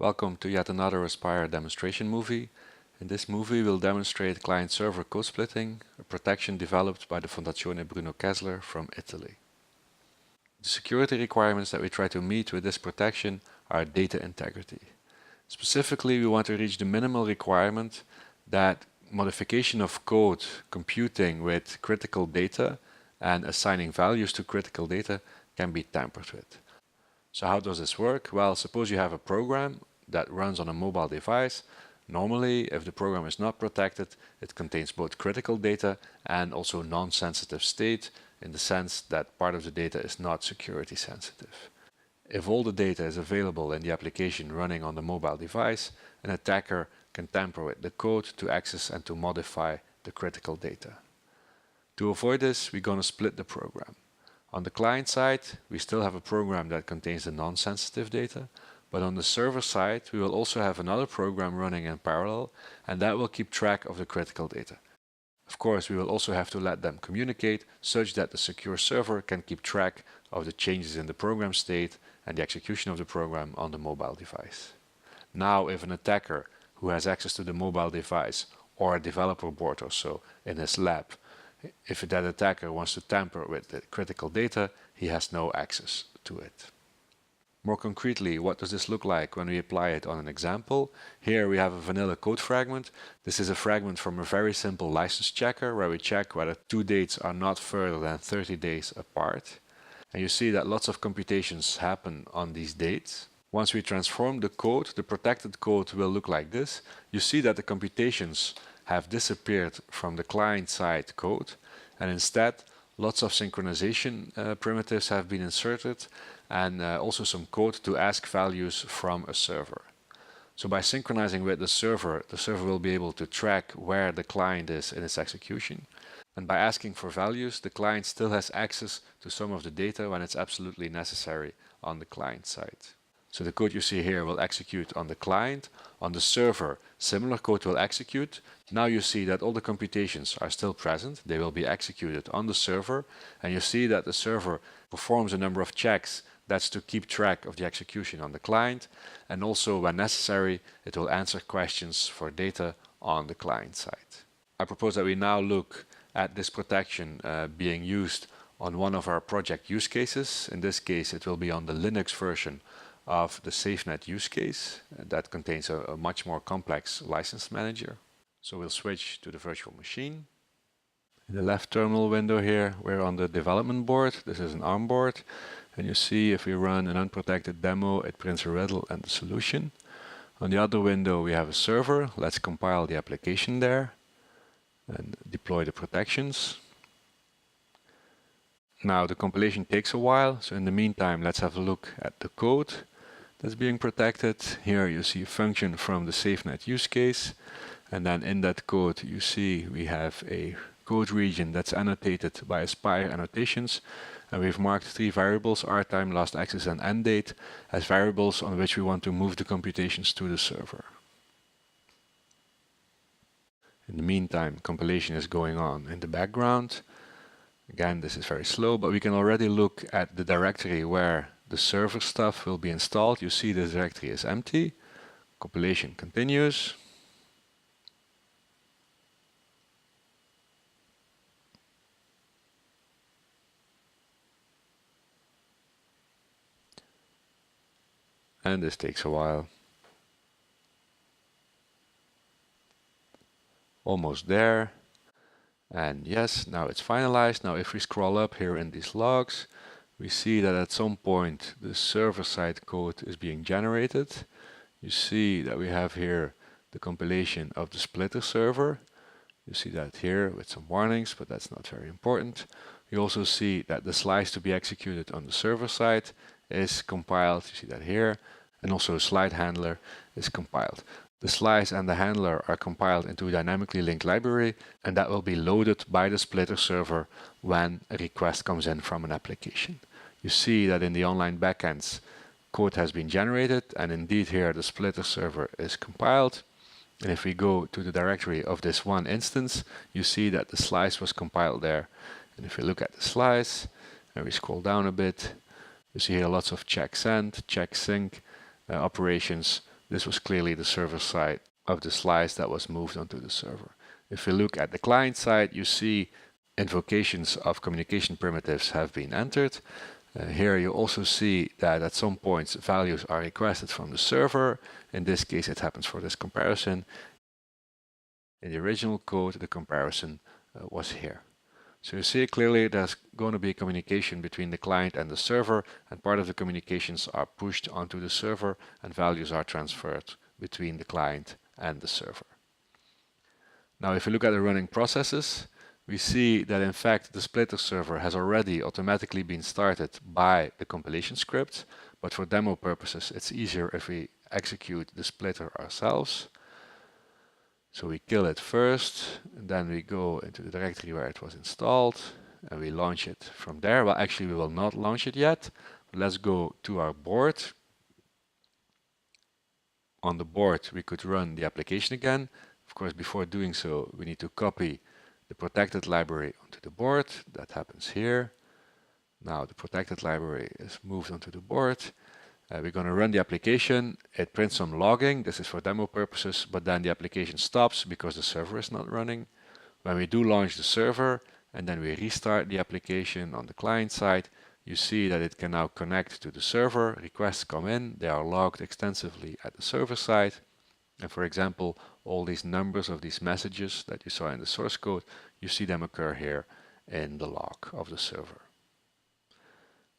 Welcome to yet another Aspire demonstration movie. In this movie we'll demonstrate client-server code splitting, a protection developed by the Fondazione Bruno Kessler from Italy. The security requirements that we try to meet with this protection are data integrity. Specifically, we want to reach the minimal requirement that modification of code computing with critical data and assigning values to critical data can be tampered with. So how does this work? Well, suppose you have a program that runs on a mobile device. Normally, if the program is not protected, it contains both critical data and also non-sensitive state, in the sense that part of the data is not security sensitive. If all the data is available in the application running on the mobile device, an attacker can tamper with the code to access and to modify the critical data. To avoid this, we're going to split the program. On the client side, we still have a program that contains the non-sensitive data, but on the server side, we will also have another program running in parallel, and that will keep track of the critical data. Of course, we will also have to let them communicate such that the secure server can keep track of the changes in the program state and the execution of the program on the mobile device. Now, if an attacker who has access to the mobile device or a developer board or so in his lab, if that attacker wants to tamper with the critical data, he has no access to it. More concretely, what does this look like when we apply it on an example? Here we have a vanilla code fragment. This is a fragment from a very simple license checker where we check whether two dates are not further than 30 days apart. And you see that lots of computations happen on these dates. Once we transform the code, the protected code will look like this. You see that the computations have disappeared from the client-side code, and instead lots of synchronization primitives have been inserted, and also some code to ask values from a server. So by synchronizing with the server will be able to track where the client is in its execution. And by asking for values, the client still has access to some of the data when it's absolutely necessary on the client side. So the code you see here will execute on the client. On the server, similar code will execute. Now you see that all the computations are still present. They will be executed on the server. And you see that the server performs a number of checks. That's to keep track of the execution on the client. And also, when necessary, it will answer questions for data on the client side. I propose that we now look at this protection being used on one of our project use cases. In this case, it will be on the Linux version of the SafeNet use case that contains a much more complex license manager. So we'll switch to the virtual machine. In the left terminal window here, we're on the development board. This is an ARM board. And you see if we run an unprotected demo, it prints a riddle and the solution. On the other window, we have a server. Let's compile the application there and deploy the protections. Now the compilation takes a while, so in the meantime, let's have a look at the code that's being protected. Here you see a function from the SafeNet use case, and then in that code you see we have a code region that's annotated by Aspire annotations, and we've marked three variables, rtime, last access, and end date, as variables on which we want to move the computations to the server. In the meantime, compilation is going on in the background. Again, this is very slow, but we can already look at the directory where the server stuff will be installed. You see this directory is empty. Compilation continues. And this takes a while. Almost there. And yes, now it's finalized. Now if we scroll up here in these logs, we see that at some point the server-side code is being generated. You see that we have here the compilation of the splitter server. You see that here with some warnings, but that's not very important. You also see that the slice to be executed on the server side is compiled. You see that here. And also a slide handler is compiled. The slice and the handler are compiled into a dynamically linked library, and that will be loaded by the splitter server when a request comes in from an application. You see that in the online backends, code has been generated, and indeed here the splitter server is compiled. And if we go to the directory of this one instance, you see that the slice was compiled there. And if we look at the slice and we scroll down a bit, you see here lots of check send, check sync operations This was clearly the server side of the slice that was moved onto the server. If you look at the client side, you see invocations of communication primitives have been entered. Here you also see that at some points values are requested from the server. In this case, it happens for this comparison. In the original code, the comparison was here. So you see clearly there's going to be communication between the client and the server, and part of the communications are pushed onto the server and values are transferred between the client and the server. Now if you look at the running processes, we see that in fact the splitter server has already automatically been started by the compilation script, but for demo purposes it's easier if we execute the splitter ourselves. So we kill it first, and then we go into the directory where it was installed, and we launch it from there. Well, actually we will not launch it yet. Let's go to our board. On the board we could run the application again. Of course, before doing so, we need to copy the protected library onto the board. That happens here. Now the protected library is moved onto the board. We're going to run the application. It prints some logging. This is for demo purposes, but then the application stops because the server is not running. When we do launch the server and then we restart the application on the client side, you see that it can now connect to the server. Requests come in. They are logged extensively at the server side. And for example, all these numbers of these messages that you saw in the source code, you see them occur here in the log of the server.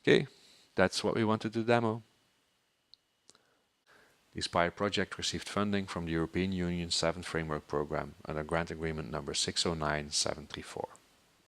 Okay, that's what we wanted to demo. The Aspire project received funding from the European Union's 7th Framework Programme under Grant Agreement number 609734.